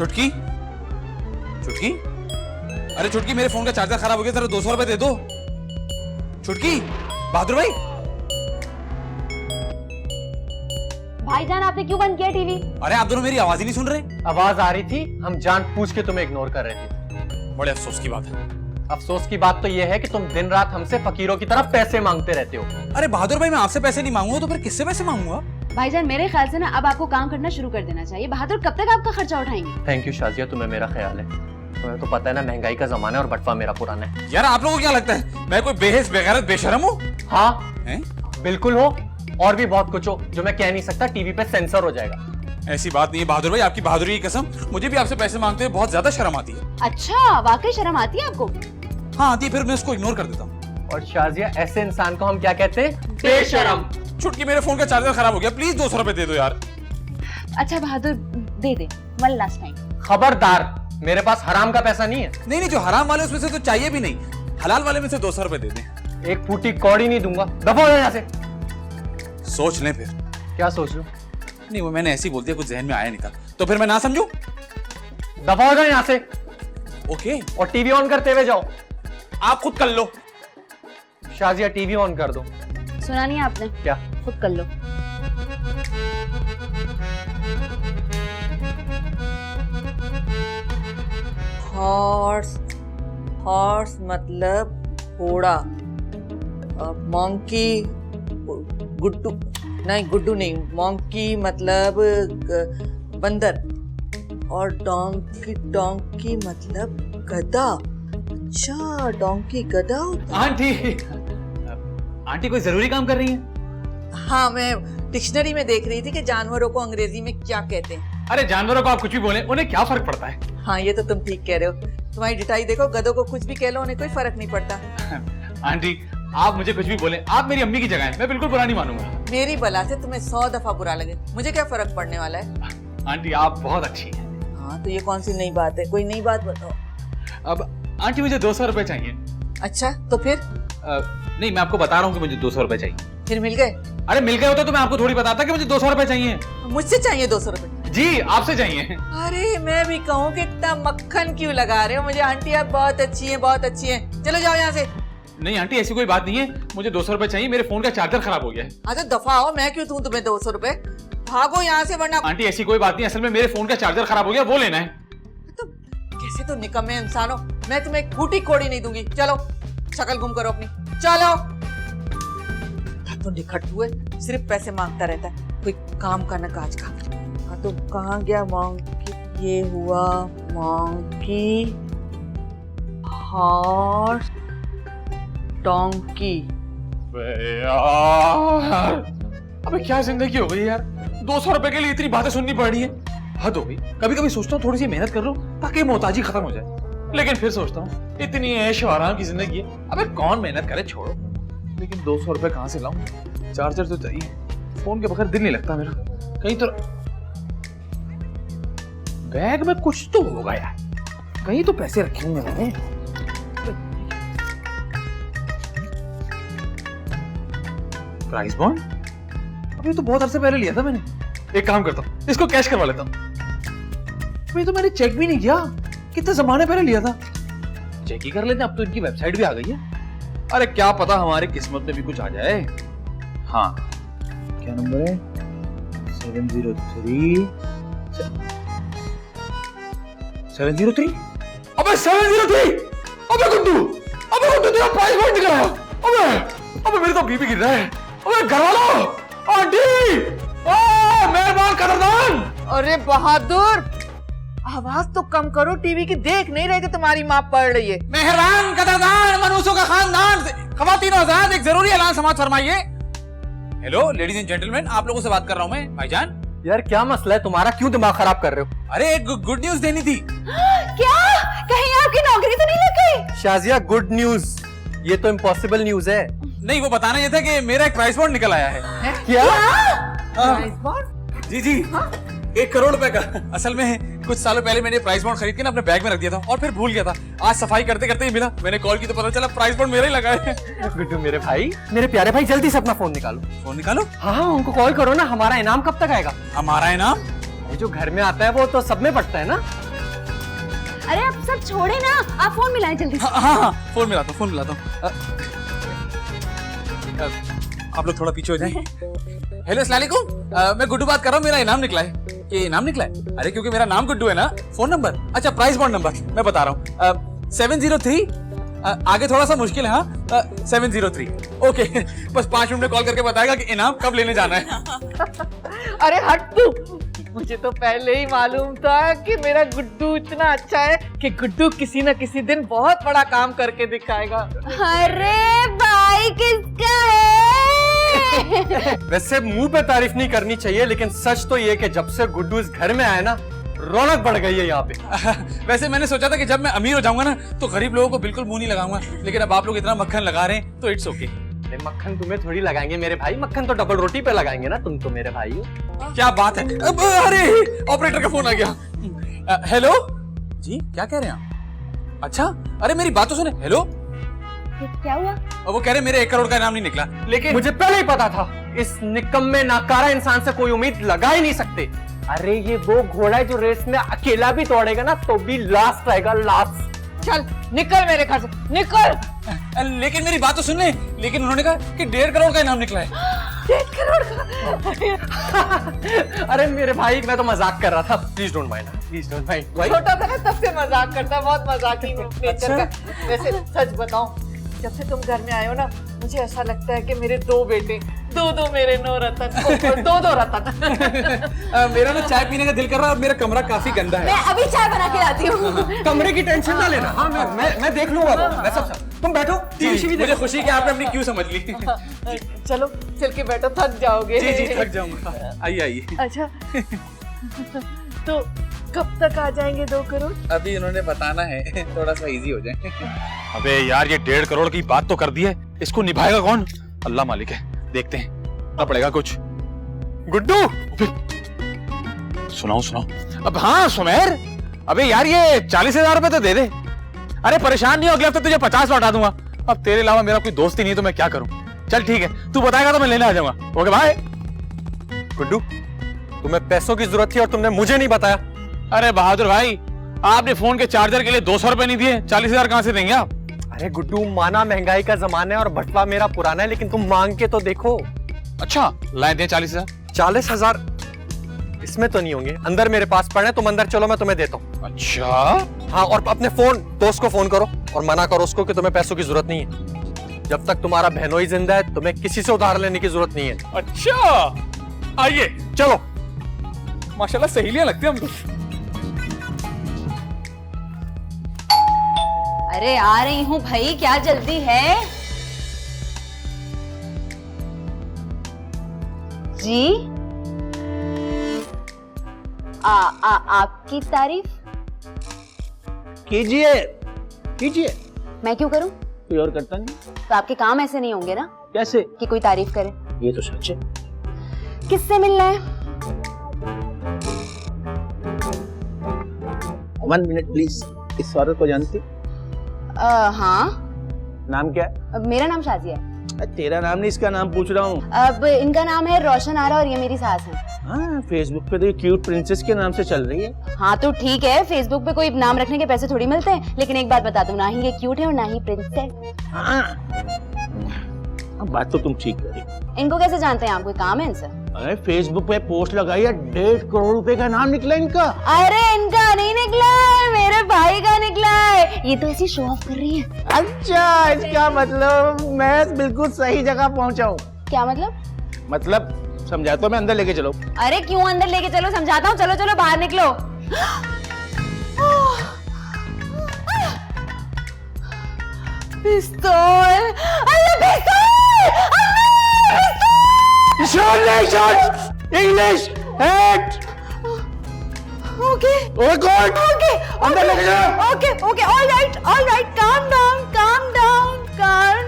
छुटकी, छुटकी, अरे छुटकी, मेरे फोन का चार्जर खराब हो गया, जरा 200 रुपए दे दो। छुटकी, बहादुर भाई। भाईजान आपने क्यों बंद किया टीवी? अरे आप दोनों मेरी आवाज ही नहीं सुन रहे? आवाज आ रही थी, हम जानबूझ के तुम्हें इग्नोर कर रहे थे। बड़े अफसोस की बात है। अफसोस की बात तो यह है कि तुम दिन रात हमसे फकीरों की तरह पैसे मांगते रहते हो। अरे बहादुर भाई, मैं आपसे पैसे नहीं मांगूंगा तो फिर किससे पैसे मांगूंगा? भाईजान मेरे ख्याल से ना अब आपको काम करना शुरू कर देना चाहिए। बहादुर कब तक आपका खर्चा उठाएंगे? थैंक यू शाजिया, तुम्हें मेरा ख्याल है। तुम्हें तो पता है ना, महंगाई का जमाना है और बटवा मेरा पुराना है। यार आप लोगों को क्या लगता है मैं कोई बेहिस बेगैरत बेशरम हूँ? हाँ हैं? बिल्कुल हो, और भी बहुत कुछ हो जो मैं कह नहीं सकता, टीवी पे सेंसर हो जाएगा। ऐसी बात नहीं है बहादुर भाई, आपकी बहादुरी की कसम, मुझे भी आपसे पैसे मांगते हुए बहुत ज्यादा शर्म आती है। अच्छा, वाकई शर्म आती है आपको? हाँ आती है, फिर मैं उसको इग्नोर कर देता हूँ। और शाजिया, ऐसे इंसान को हम क्या कहते हैं? बेशरम। छुटकी, मेरे फोन का चार्जर खराब हो गया, प्लीज 200 रुपए दे दो यार। अच्छा बहादुर दे दे, वन लास्ट टाइम। खबरदार, मेरे पास हराम का पैसा नहीं है। नहीं नहीं, जो हराम वाले उसमें से तो चाहिए भी नहीं, हलाल वाले में से 200 रुपए दे दें। एक फूटी कौड़ी नहीं दूंगा, दफा हो जाओ यहाँ से। सोच लें फिर। क्या सोच लूं? नहीं, वो मैंने ऐसे ही बोल दिया, कुछ जहन में आया नहीं था, तो फिर मैं ना समझूं? दफा हो जाओ यहाँ से। ओके, और टीवी ऑन करते हुए जाओ। आप खुद कर लो। शाजिया, टीवी ऑन कर दो। सुना नहीं आपने? क्या? खुद कर लो। हॉर्स, हॉर्स मतलब घोड़ा। मंकी, गुड्डू नहीं, गुड्डू नहीं, मंकी मतलब बंदर। और डोंकी, डोंकी मतलब गधा। अच्छा, डोंकी गधा होता है। आंटी, आंटी कोई जरूरी काम कर रही है? हाँ, मैं डिक्शनरी में देख रही थी कि जानवरों को अंग्रेजी में क्या कहते हैं। अरे जानवरों को आप कुछ भी बोले, उन्हें क्या फर्क पड़ता है? हाँ, ये तो तुम ठीक कह रहे हो। तुम्हारी डिटाई देखो, गधों को कुछ भी कह लो, उन्हें कोई फर्क नहीं पड़ता। आंटी, आप मुझे कुछ भी बोले, आप मेरी अम्मी की जगह हैं, मैं बिल्कुल बुरा नहीं मानूंगा। मेरी बला से तुम्हें 100 दफा बुरा लगे, मुझे क्या फर्क पड़ने वाला है। आंटी आप बहुत अच्छी हैं। हाँ, तो ये कौन सी नई बात है? कोई नई बात बताओ। अब आंटी मुझे 200 रुपए चाहिए। अच्छा, तो फिर? नहीं, मैं आपको बता रहा हूँ कि मुझे 200 रुपए चाहिए। फिर मिल गए? अरे मिल गए होता तो मैं आपको थोड़ी बताता कि मुझे 200 रुपए चाहिए। मुझसे चाहिए 200 रुपए? जी, आपसे चाहिए। अरे मैं भी कहूँ कि इतना मक्खन क्यों लगा रहे हो मुझे। आंटी आप बहुत अच्छी हैं, बहुत अच्छी हैं। चलो जाओ यहाँ से। नहीं आंटी, ऐसी कोई बात नहीं है, मुझे 200 रुपए चाहिए, मेरे फोन का चार्जर खराब हो गया है। हाँ तो दफा हो, मैं क्यों दूं तुम्हें 200 रुपए? भागो यहाँ से, वरना। आंटी ऐसी कोई बात नहीं, असल में मेरे फोन का चार्जर खराब हो गया, वो लेना है। तो कैसे तो निकम्मे इंसान हो, मैं तुम्हें एक फूटी कोड़ी नहीं दूंगी। चलो, शक्ल गुम करो अपनी, चलो। तो निखट हुए, सिर्फ पैसे मांगता रहता है, कोई काम का न काज का। हाँ तो कहाँ गया मंकी? ये हुआ मंकी, हॉर्स, डोंकी। यार, अबे क्या जिंदगी हो गई यार, 200 रुपए के लिए इतनी बातें सुननी पड़ रही है। हद हो गई। कभी कभी सोचता हूँ थोड़ी सी मेहनत कर लो ताकि मोहताजी खत्म हो जाए, लेकिन फिर सोचता हूँ इतनी ऐश और आराम की जिंदगी है, अबे कौन मेहनत करे, छोड़ो। लेकिन 200 रुपए कहाँ से लाऊं? चार्जर तो चाहिए, फोन के बगैर दिल नहीं लगता मेरा। कहीं तो बैग में कुछ तो होगा यार, कहीं तो पैसे रखे होंगे मैंने। प्राइस बॉन्ड, अभी तो बहुत अरसे पहले लिया था मैंने। एक काम करता हूँ, इसको कैश करवा लेता हूँ। अभी तो मैंने चेक भी नहीं किया, कितने जमाने पहले लिया था। चेक ही कर लेते हैं, अब तो इनकी वेबसाइट भी आ गई है। अरे क्या पता हमारी किस्मत में भी कुछ आ जाए। हाँ, क्या नंबर है? 703 703। अबे 703, अबे गुड्डू तेरा प्राइस बॉन्ड निकला। अबे मेरे तो बीपी गिर रहा है। अबे घर वालों, आंटी, मेहरबान कदरदान। अरे बहादुर, आवाज तो कम करो, टीवी की देख नहीं रहे कि तुम्हारी माँ पढ़ रही है। मेहरबान कदरदान, मनुष्यों का खानदान, ख़वातीन और हज़रात, एक जरूरी ऐलान समाअत फरमाइए। हेलो लेडीज एंड जेंटलमैन, आप लोगों से बात कर रहा हूँ मैं, भाईजान। यार क्या मसला है तुम्हारा, क्यों दिमाग खराब कर रहे हो? अरे एक गुड न्यूज देनी थी। क्या? कहीं आपकी नौकरी तो नहीं लग गई? शाजिया, गुड न्यूज, ये तो इम्पॉसिबल न्यूज है। नहीं, वो बताना ये था कि मेरा एक प्राइस बॉन्ड निकल आया है। क्या? Prize bond? जी जी, 1 करोड़ रुपए का। असल में कुछ सालों पहले मैंने प्राइस बॉन्ड खरीद के ना अपने बैग में रख दिया था और फिर भूल गया था। आज सफाई करते करते ही मिला, मैंने कॉल की तो पता चला प्राइस बॉन्ड मेरा ही लगा है। गुड्डू मेरे भाई, मेरे प्यारे भाई, जल्दी से अपना फोन निकालो। फोन निकालो? हाँ, उनको कॉल करो ना। हमारा इनाम कब तक आएगा? हमारा इनाम? वो जो घर में आता है वो तो सब में बटता है ना। अरे आप सब छोड़े ना, आप फोन मिलाएं जल्दी से। हाँ, फोन मिलाता हूँ। आप लोग थोड़ा पीछे हो जाएं। हेलो अस्सलाम वालेकुम, मैं गुड्डू बात कर रहा हूँ। मेरा इनाम निकला है। ये इनाम निकला है? अरे क्योंकि मेरा नाम गुड्डू है ना। फोन नंबर, अच्छा प्राइस बॉन्ड नंबर मैं बता रहा हूँ, 703, आगे थोड़ा सा मुश्किल है। हाँ, 703। ओके, बस 5 मिनट में कॉल करके बताएगा कि इनाम कब लेने जाना है। अरे हट तू, मुझे तो पहले ही मालूम था कि मेरा गुड्डू इतना अच्छा है कि गुड्डू किसी न किसी दिन बहुत बड़ा काम करके दिखाएगा। अरे भाई किसका है? वैसे मुंह पे तारीफ नहीं करनी चाहिए, लेकिन सच तो ये कि जब से गुड्डू इस घर में आया ना, रौनक बढ़ गई है यहाँ पे। वैसे मैंने सोचा था कि जब मैं अमीर हो जाऊंगा ना तो गरीब लोगों को बिल्कुल मुंह नहीं लगाऊंगा, लेकिन अब आप लोग इतना मक्खन लगा रहे हैं तो इट्स ओके। मक्खन तुम्हें थोड़ी लगाएंगे मेरे भाई, मक्खन तो डबल रोटी पे लगाएंगे ना, तुम तो मेरे भाई हो। क्या बात है। अरे ऑपरेटर का फोन आ गया। हेलो जी, क्या कह रहे हैं आप? अच्छा, अरे मेरी बात तो सुने। हेलो, क्या हुआ? वो कह रहे मेरे 1 करोड़ का इनाम नहीं निकला, लेकिन मुझे पहले ही पता था, इस निकम्मे नाकारा इंसान से कोई उम्मीद लगा ही नहीं सकते। अरे ये वो घोड़ा है जो रेस में अकेला भी दौड़ेगा ना तो भी लास्ट आएगा, लास्ट। चल निकल मेरे घर से, निकल। लेकिन मेरी बात तो सुन ले। लेकिन उन्होंने कहा कि 1.5 करोड़ का इनाम निकला है। 1.5 करोड़ का? अरे मेरे भाई, मैं तो मजाक कर रहा था, please don't mind, please don't mind. छोटा था ना तब से मजाक करता है, बहुत मजाकी नेचर का। वैसे सच बताऊं, जब से तुम घर में आए हो ना, मुझे ऐसा लगता है कि मेरे 2 बेटे, दो मेरे 9 रतन, 2 रतन। मेरा ना चाय पीने का दिल कर रहा है, मेरा कमरा काफी गंदा है। मैं अभी चाय बना के लाती हूँ। कमरे की टेंशन ना लेना। हाँ, मैं देख लूंगा वो, मैं सब। तुम बैठो, टीवी मुझे खुशी कि आपने अपनी क्यों समझ ली। चलो चल के बैठो, थक जाओगे। जी थक जाऊंगा। आइए आइए। अच्छा तो कब तक आ जाएंगे 2 करोड़? अभी इन्होंने बताना है, थोड़ा सा इजी हो जाए। अबे यार, ये 1.5 करोड़ की बात तो कर दी है, इसको निभाएगा कौन? अल्लाह मालिक है, देखते हैं ना पड़ेगा कुछ। गुड्डू, सुनाओ। अब हाँ सुमेर, अबे यार ये 40,000 रुपए तो दे दे। अरे परेशान नहीं हो, अगले हफ्ते तुझे 50 लौटा दूंगा। अब तेरे अलावा मेरा कोई दोस्त ही नहीं तो मैं क्या करूं। चल ठीक है, तू बताएगा तो मैं लेने आ जाऊंगा। Okay bye. गुड्डू, तुम्हें पैसों की जरूरत थी और तुमने मुझे नहीं बताया। अरे बहादुर भाई, आपने फोन के चार्जर के लिए 200 रुपए नहीं दिए, 40,000 कहां से देंगे आप? अरे गुड्डू, माना महंगाई का जमाना है और बटवा मेरा पुराना है, लेकिन तुम मांग के तो देखो। अच्छा लाए दे 40,000। 40,000 इसमें तो नहीं होंगे, अंदर मेरे पास पड़े, तुम अंदर चलो, मैं तुम्हें देता हूँ। अच्छा हाँ, और अपने दोस्त को फोन करो और मना करो उसको कि तुम्हें पैसों की जरूरत नहीं है। जब तक तुम्हारा बहनोई जिंदा है, तुम्हें किसी से उधार लेने की जरूरत नहीं है। अच्छा, आइए चलो। माशाल्लाह सहेलियां लगती हैं हम। अरे आ रही हूँ भाई, क्या जल्दी है? जी आपकी तारीफ कीजिए। मैं क्यों करूं? कोई और करता नहीं। तो आपके काम ऐसे नहीं होंगे ना कैसे? कि कोई तारीफ करे। ये तो सच है। किससे मिलना है? 1 मिनट प्लीज। इस औरत को जानती? हाँ। नाम क्या है? अब मेरा नाम शाजिया है। तेरा नाम नहीं, इसका नाम पूछ रहा हूँ। अब इनका नाम है रोशन आरा और ये मेरी सास है। हाँ, फेसबुक पे तो ये क्यूट प्रिंसेस के नाम से चल रही है। हाँ तो ठीक है, फेसबुक पे कोई नाम रखने के पैसे थोड़ी मिलते हैं, लेकिन एक बात बता दूं, ना ही ये क्यूट है और ना ही प्रिंसेस। हाँ, बात तो तुम ठीक करी। इनको कैसे जानते हैं आप? कोई काम है इनसे? अरे फेसबुक पे पोस्ट लगाई है, 1.5 करोड़ रुपए का नाम निकला इनका। अरे इनका नहीं निकला है, मेरे भाई का निकला है। ये तो ऐसी शो ऑफ कर रही है। अच्छा, इसका मतलब मैं बिल्कुल सही जगह पहुंचा हूँ। क्या मतलब? मतलब समझाता हूँ मैं, अंदर लेके चलो। अरे क्यों अंदर लेके चलो, समझाता हूँ। चलो चलो बाहर निकलो। पिस्तौल, अल्लाह पिस्तौल! English act. Okay God, okay अंदर लेके जाओ। Okay okay, all right, calm down, calm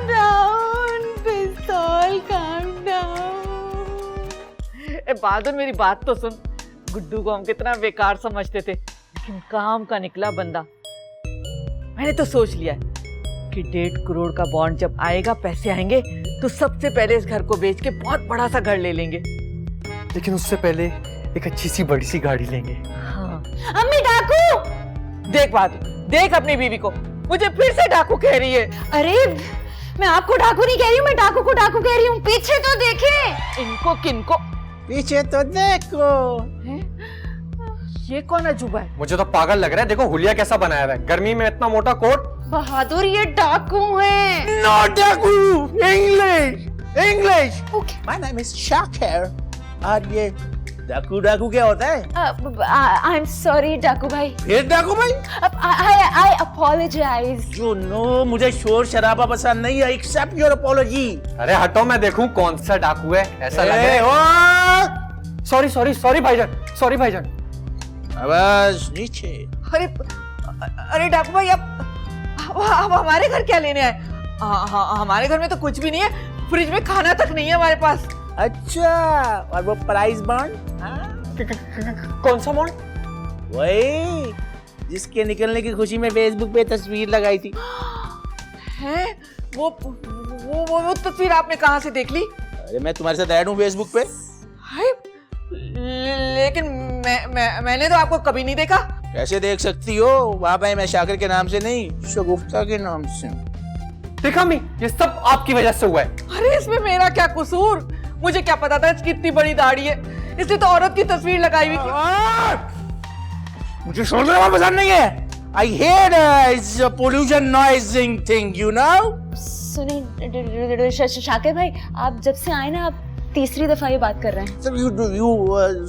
down, पिस्तौल, काम डाउन। ए बहादुर, मेरी बात तो सुन। गुड्डू को हम कितना बेकार समझते थे, लेकिन काम का निकला बंदा। मैंने तो सोच लिया है कि 1.5 करोड़ का बॉन्ड जब आएगा, पैसे आएंगे तो सबसे पहले इस घर को बेच के बहुत बड़ा सा घर ले लेंगे। लेकिन उससे पहले एक अच्छी सी बड़ी सी गाड़ी लेंगे। हाँ। अम्मी डाकू! देख बहादुर, देख अपनी बीवी को, मुझे फिर से डाकू कह रही है। अरे मैं आपको डाकू नहीं कह रही हूँ, मैं डाकू को डाकू कह रही हूँ। पीछे तो देखे। इनको किनको? पीछे तो देखो। ये कौन अजूबा है? मुझे तो पागल लग रहा है, देखो हुलिया कैसा बनाया हुआ है, गर्मी में इतना मोटा कोट। बहादुर ये डाकू है। Not डाकू, English, English. Okay. My name is Shakir. और ये डाकू डाकू क्या होता है? आई एम सॉरी डाकू भाई। फिर डाकू भाई? आई अपोलोजाइज। You know, मुझे शोर शराबा पसंद नहीं है। Accept your apology. अरे हटो, मैं देखूं कौन सा डाकू है, ऐसा लग ए, रहा है। ओ! सॉरी सॉरी सॉरी भाईजान, सॉरी भाईजान। आवाज नीचे। अरे अरे डाकू भाई, अब हमारे घर क्या लेने आए? हमारे घर में तो कुछ भी नहीं है, फ्रिज में खाना तक नहीं है हमारे पास। अच्छा, और वो प्राइस बॉन्ड? कौन सा मॉल? वही जिसके निकलने की खुशी में फेसबुक पे तस्वीर लगाई थी। हैं? वो तस्वीर आपने कहाँ से देख ली? अरे मैं तुम्हारे साथ ऐड हूँ फेसबुक पे। हाय, लेकिन मैंने तो आपको कभी नहीं देखा। कैसे देख सकती हो? वहाँ पे मैं शाकिर के नाम से नहीं, शगुफ्ता के नाम से। देखा मी, ये सब आपकी वजह से हुआ है। अरे इसमें मेरा क्या कसूर? मुझे क्या पता था इसकी इतनी बड़ी दाढ़ी है, इसलिए तो औरत की तस्वीर लगाई हुई थी। मुझे शोर शराबा पसंद नहीं है। I hate it's a pollution noising thing, you know? सुनिए शाकिर भाई, आप जब से आए ना, आप तीसरी दफा ये बात कर रहे हैं। So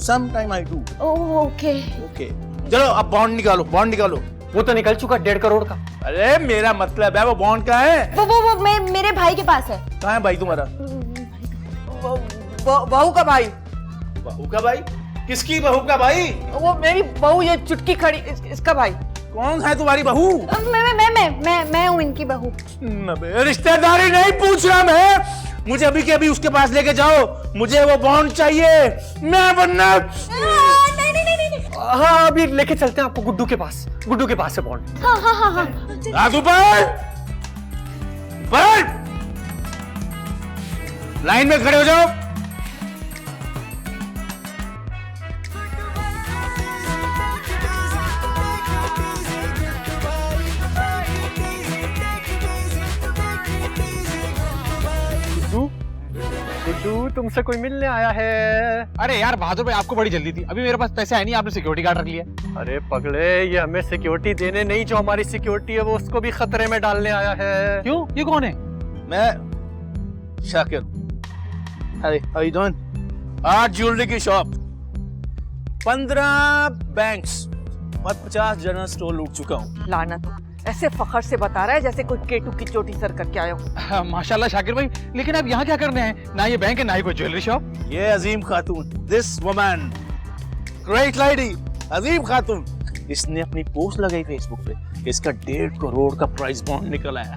sometime I do. Oh okay. Okay. चलो अब बॉन्ड निकालो, बॉन्ड निकालो। वो तो निकल चुका 1.5 करोड़ का। अरे मेरा मतलब है वो बॉन्ड कहाँ है? वो मेरे भाई के पास है। कहाँ है भाई तुम्हारा? बहू का भाई। बहू का भाई? किसकी बहू का भाई? वो मेरी बहू, ये चुटकी खड़ी, इसका भाई। कौन है तुम्हारी बहू? मैं हूँ इनकी बहू। रिश्तेदारी नहीं पूछ रहा मैं, मुझे अभी के अभी उसके पास लेके जाओ, मुझे वो बॉन्ड चाहिए। मैं वरना हाँ अभी लेके चलते हैं आपको गुड्डू के पास, गुड्डू के पास है बॉन्ड। हाँ। हाथ ऊपर, ऊपर, लाइन में खड़े हो जाओ। गुड्डू तुमसे कोई मिलने आया है। अरे यार बहादुर भाई, आपको बड़ी जल्दी थी, अभी मेरे पास पैसे आए नहीं, आपने सिक्योरिटी गार्ड रख लिया। अरे पगले, ये हमें सिक्योरिटी देने नहीं, जो हमारी सिक्योरिटी है वो उसको भी खतरे में डालने आया है। क्यों? ये कौन है? मैं शाकिर। अरे हाउ यू डूइंग? आज ज्वेलरी की शॉप, 15 बैंक्स और 50 जनरल स्टोर लूट चुका हूँ। लानत, ऐसे फखर से बता रहा है जैसे कोई केटू की चोटी सर करके आया हूँ। माशाल्लाह शाकिर भाई, लेकिन आप यहाँ क्या करने हैं? ना ये बैंक है, ना ही कोई ज्वेलरी शॉप। ये अजीम खातून, दिस वुमन, ग्रेट लेडी, अजीम खातून, इसने अपनी पोस्ट लगाई फेसबुक पे, इसका 1.5 करोड़ का प्राइस बॉन्ड निकला है।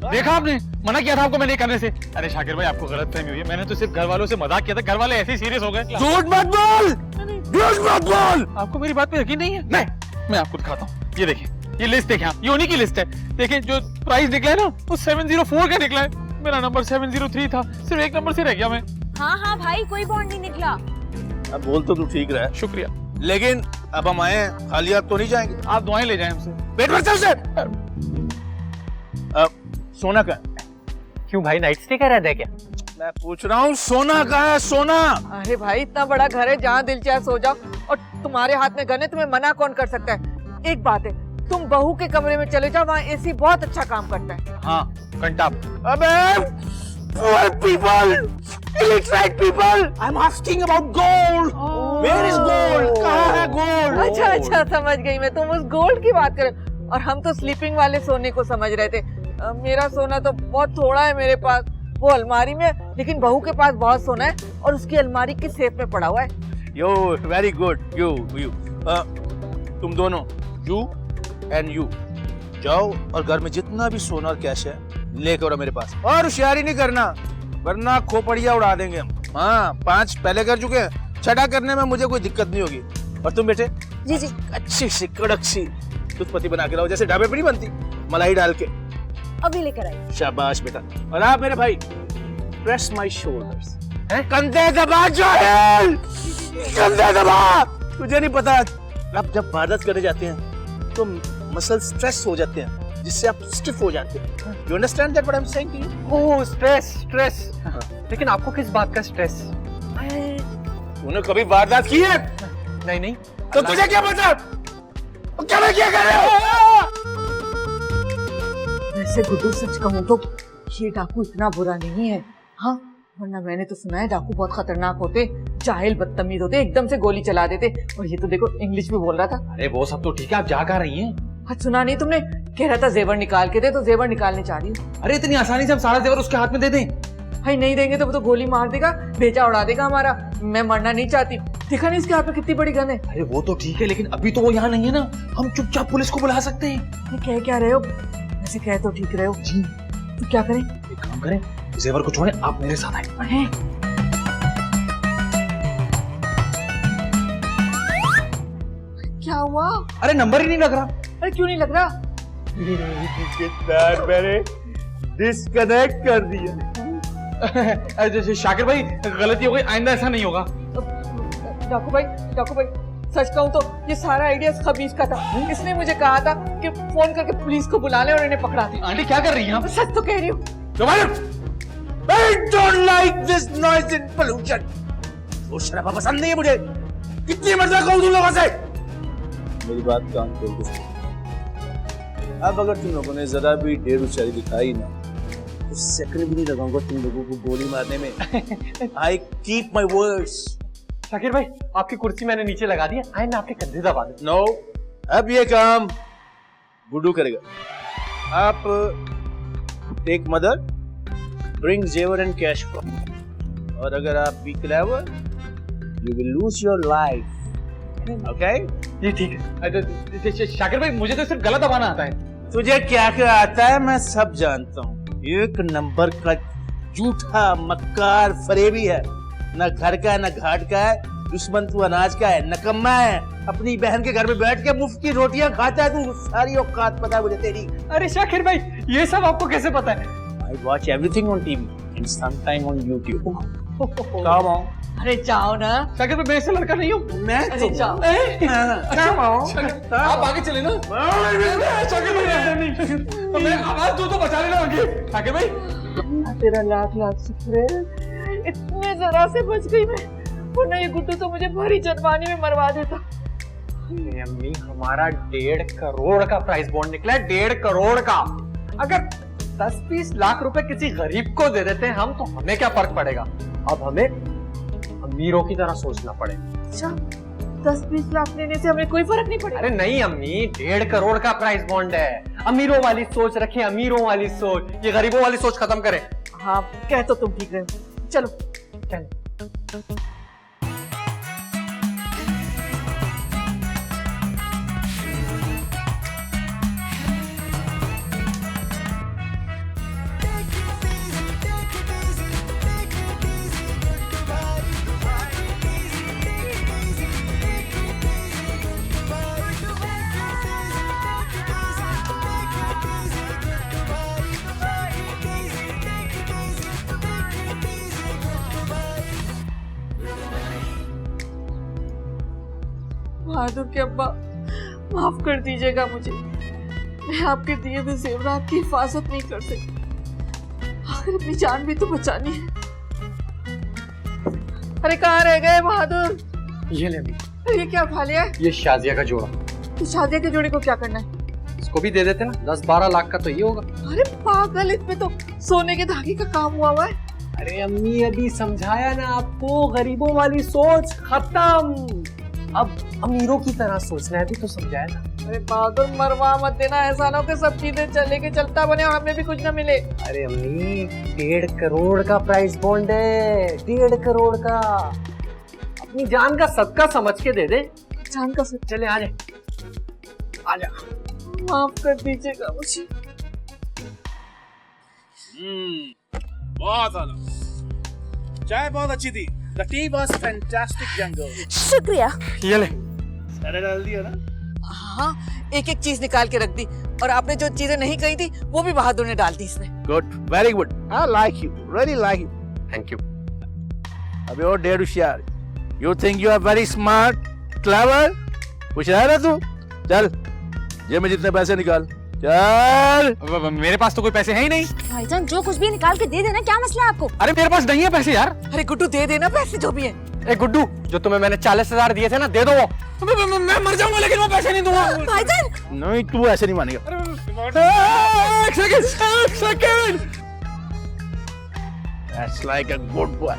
देखा आपने, मना किया था आपको मैंने करने से। अरे शाकिर भाई, आपको गलतफहमी हुई है, मैंने तो सिर्फ घर वालों से मजाक किया था, घर वाले ऐसे ही सीरियस हो गए। झूठ मत बोल, झूठ मत बोल। आपको मेरी बात पे यकीन नहीं है? नहीं, मैं आपको दिखाता हूँ, ये देखिए, ये लिस्ट देखें आप, ये उन्हीं की लिस्ट है। देखिए जो प्राइस निकला है ना, वो 704 का निकला है, मेरा नंबर 703 था, सिर्फ एक नंबर से रह गया मैं। हाँ भाई, कोई बॉन्ड नहीं निकला। अब बोल तो तू ठीक रहा है, शुक्रिया। लेकिन अब हम आए खाली हाथ तो नहीं जाएंगे। आप दुआएं ले जाएं हमसे। पेट भर से सोना का क्यों भाई, नाइट स्टे कर रहे थे क्या? मैं पूछ रहा हूँ, सोना का है? सोना? अरे भाई, इतना बड़ा घर है, जहाँ दिल चाहे सो जाओ, और तुम्हारे हाथ में गन है, तुम्हें मना कौन कर सकता है? एक बात है, तुम बहू के कमरे में चले जाओ, वहाँ एसी बहुत अच्छा काम करता है। हाँ, घंटा। अबे poor people, illiterate people, I'm asking about gold. Where is gold? कहाँ है gold? अच्छा समझ गई मैं, तुम उस गोल्ड की बात कर, और हम तो स्लीपिंग वाले सोने को समझ रहे थे। मेरा सोना तो बहुत थोड़ा है मेरे पास, वो अलमारी में, लेकिन बहू के पास बहुत सोना है और उसकी अलमारी की सेफ में पड़ा हुआ है। Yo, very good. You. तुम दोनों, you and you, जाओ और घर में जितना भी सोना और कैश है लेकर आओ मेरे पास, और होशियारी नहीं करना वरना खोपड़िया उड़ा देंगे हम। हाँ, 5 पहले कर चुके हैं, 6 करने में मुझे कोई दिक्कत नहीं होगी। और तुम बेटे जी अच्छी सी कड़क सी दूध पत्ती बना के लाओ, जैसे ढाबे पे नहीं बनती, मलाई डाल के। अभी लेकर आई। शाबाश बेटा। और आप मेरे भाई, प्रेस माई शोल्डर्स, कंधे दबा जोएल, कंधे दबा। तुझे नहीं पता, अब जब भारत करने जाते हैं तो मसल स्ट्रेस हो जाते हैं, जिससे आप स्टिफ हो जाते हैं। You understand that what I am saying to you? Oh stress stress, लेकिन आपको किस बात का स्ट्रेस? तूने कभी वारदात की है? नहीं नहीं, तो तुझे क्या पता? क्या मैं क्या कर रहे हो? वैसे गुड्डू सच कहूँ तो ये डाकू इतना बुरा नहीं है, हाँ, वरना मैंने तो सुना है डाकू बहुत खतरनाक होते, जाहिल बदतमीज होते, एकदम से गोली चला देते। और ये तो देखो इंग्लिश भी बोल रहा था। अरे वो सब तो ठीक है, आप जा कहाँ रही हैं? आज सुना नहीं तुमने? कह रहा था जेवर निकाल के दे, तो जेवर निकालने जा रही हूँ। अरे इतनी आसानी से हम सारा जेवर उसके हाथ में दे दें? भाई नहीं देंगे तो वो तो गोली मार देगा, भेजा उड़ा देगा हमारा। मैं मरना नहीं चाहती। देखा नहीं इसके हाथ में कितनी बड़ी गन है। अरे वो तो ठीक है, लेकिन अभी तो वो यहाँ नहीं है ना, हम चुपचाप पुलिस को बुला सकते हैं। ये कह क्या रहे हो? वैसे कह तो ठीक रहे हो जी। तो क्या करें? एक काम करें, जेवर को छोड़ें, आप मेरे साथ आए। अरे क्या हुआ? अरे नंबर ही नहीं लग रहा। अरे क्यों नहीं लग रहा? मैंने डिस्कनेक्ट कर दिया। अरे शाकिर भाई, गलती हो गई, आइंदा ऐसा नहीं होगा। डाकू भाई सच कहूँ तो ये सारा आइडिया इस खबीज का था। इसने मुझे कहा था कि फोन करके पुलिस को बुला ले और इन्हें पकड़ा दे। आंटी क्या कर रही हैं आप? सच तो कह रही हूँ। I don't like this noise and pollution. वो शराबा पसंद नहीं है मुझे। कितनी मर्दा कहूँ तुम लोगों से? मेरी बात कान खोल के सुनो। अब अगर तुम लोगों ने जरा भी ढेर उचाई दिखाई ना, तो सेकंड भी नहीं लगाऊंगा तुम लोगों को गोली मारने में। I keep my words. Shakir भाई आपकी कुर्सी मैंने नीचे लगा दी है, आए मैं आपके कंधे दबा दूं। No, अब ये काम गुड्डू करेगा। आप टेक मदर, ब्रिंग जेवर एंड कैश फ्रॉम, और अगर आप be clever, you will lose your life. Okay? ये ठीक है। शाकिर भाई मुझे तो सिर्फ गलत दबाना आता है। तुझे क्या क्या आता है मैं सब जानता हूँ। एक नंबर का झूठा मक्कार फरेबी है, न घर का है न घाट का है, दुश्मन तू अनाज का है, नकम्मा है। अपनी बहन के घर में बैठ के मुफ्त की रोटियां खाता है तू। सारी औकात पता है मुझे तेरी। अरे शाकिर भाई ये सब आपको कैसे पता है? I watch everything on TV and sometime on YouTube. Come on. अरे जाओ ना। शाकिर भाई मैं ऐसा लड़का नहीं हूँ। मैं अरे जाओ। Come on. आप आगे चले ना। शाकिर भाई ऐसा नहीं। मैं आवाज दूं तो बचा लेना आगे। शाकिर भाई तेरा लाख लाख शुक्र है, इतने जरा से बच गई मैं, वरना ये गुड्डू तो मुझे भरी जनवानी में मरवा देता। अरे अम्मी हमारा 1.5 करोड़ का प्राइस बॉन्ड निकला है, 1.5 करोड़ का। अगर 10-20 लाख रुपए किसी गरीब को दे देते हैं हम, तो हमें क्या फर्क पड़ेगा? अब हमें अमीरों की तरह सोचना पड़ेगा। अच्छा 10-20 लाख लेने से हमें कोई फर्क नहीं पड़ेगा? अरे नहीं अम्मी, 1.5 करोड़ का प्राइस बॉन्ड है। अमीरों वाली सोच रखें, अमीरों वाली सोच, ये गरीबों वाली सोच खत्म करें। हाँ कह तो तुम ठीक रहे हो। चलो चल बहादुर के अब्बा, माफ कर दीजिएगा मुझे। मैं आपके दिए हुए जेवरात की हिफाजत नहीं कर सकती। आखिर अपनी जान भी तो बचानी है। अरे कहाँ रह गए बहादुर? ये ले अम्मी, अरे ये क्या उठा लिया है? ये शाजिया का जोड़ा, तो शादी के जोड़े को क्या करना है? इसको भी दे देते ना, 10-12 लाख का तो ये होगा। अरे पागल, इसमें तो सोने के धागे का काम हुआ है। अरे अम्मी अभी समझाया ना आपको, गरीबों वाली सोच खत्म, अब अमीरों की तरह सोचना है, भी तो समझाया ना। अरे बहादुर मरवा मत देना, ऐसा ना हो कि सब चीजें चले के चलता बने और हमें भी कुछ ना मिले। अरे अम्मी 1.5 करोड़ का प्राइस बॉन्ड है, 1.5 करोड़ का। अपनी जान का सदका समझ के दे दे। जान का सच। चले आ जा, आ जा। माफ कर दीजिएगा मुझे। बहुत आला। चाय बहुत अच्छी थी। The tea was fantastic, jungle. शुक्रिया। ये ले। सारे डाल दिया ना? हाँ, एक एक चीज निकाल के रख दी, और आपने जो चीजें नहीं कही थी वो भी बहादुर ने डाल दी इसमें। Good, very good. I like you, really like you. Thank you. अबे ओ डेढ़ होशियार, you think you are very smart, clever? होशियार है तू? चल, जेब में जितने पैसे निकाल चल। मेरे पास तो कोई पैसे हैं ही नहीं। भाईजान जो कुछ भी निकाल के दे देना, क्या मसला है आपको? अरे मेरे पास नहीं है पैसे यार। अरे गुड्डू दे देना पैसे जो भी है। ए गुड्डू, जो तुम्हें मैंने 40,000 दिए थे ना, दे दो वो। मैं मर जाऊंगा लेकिन वो पैसे नहीं दूंगा। भाईजान नहीं, तू ऐसे नहीं मानेगा। एक second. That's like a good boy.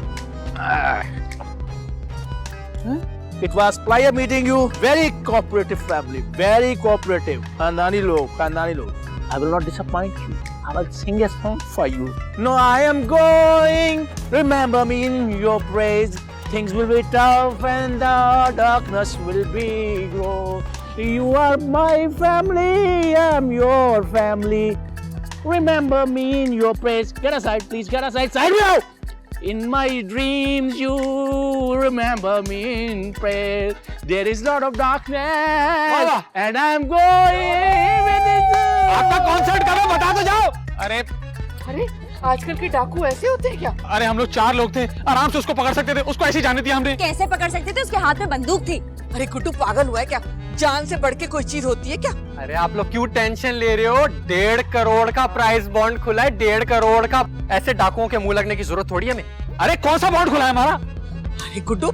It was player meeting you. Very cooperative family. Very cooperative. खानदानी लोग. I will not disappoint you. I will sing a song for you. No, I am going. Remember me in your praise. Things will be tough and the darkness will be grow. You are my family. I'm your family. Remember me in your praise. Get aside, please. Get aside. Side now. In my dreams, you remember me in praise. There is lot of darkness, and I'm going with it. आपका concert कब है बता तो जाओ। अरे आजकल के डाकू ऐसे होते हैं क्या? अरे हम लोग 4 लोग थे, आराम से उसको पकड़ सकते थे। उसको ऐसे ही जाने दिया हमने। कैसे पकड़ सकते थे? उसके हाथ में बंदूक थी। अरे गुड्डू पागल हुआ है क्या? जान से बढ़ के कोई चीज होती है क्या? अरे आप लोग क्यों टेंशन ले रहे हो? 1.5 करोड़ का प्राइस बॉन्ड खुला है, 1.5 करोड़ का। ऐसे डाकुओं के मुंह लगने की जरूरत थोड़ी है हमें। अरे कौन सा बॉन्ड खुला है हमारा? अरे गुड्डू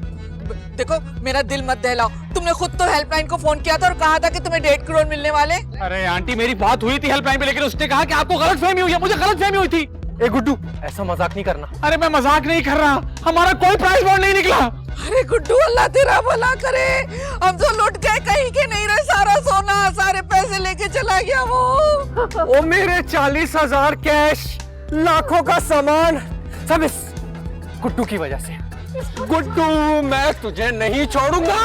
देखो, मेरा दिल मत दहलाओ। तुमने खुद तो हेल्पलाइन को फोन किया था और कहा था कि तुम्हें 1.5 करोड़ मिलने वाले। अरे आंटी मेरी बात हुई थी हेल्पलाइन पे, लेकिन उसने कहा कि आपको गलतफहमी हुई है। मुझे गलतफहमी हुई थी। ए गुड्डू, ऐसा मजाक नहीं करना। अरे मैं मजाक नहीं कर रहा, हमारा कोई प्राइस बॉन्ड नहीं निकला। अरे गुड्डू अल्लाह तेरा भला करे, हम तो लुट गए, कहीं के नहीं रहे। सारा सोना सारे पैसे लेके चला गया वो। ओ मेरे 40,000 कैश, लाखों का सामान, सब इस गुड्डू की वजह से। गुड्डू, मैं तुझे नहीं छोड़ूंगा।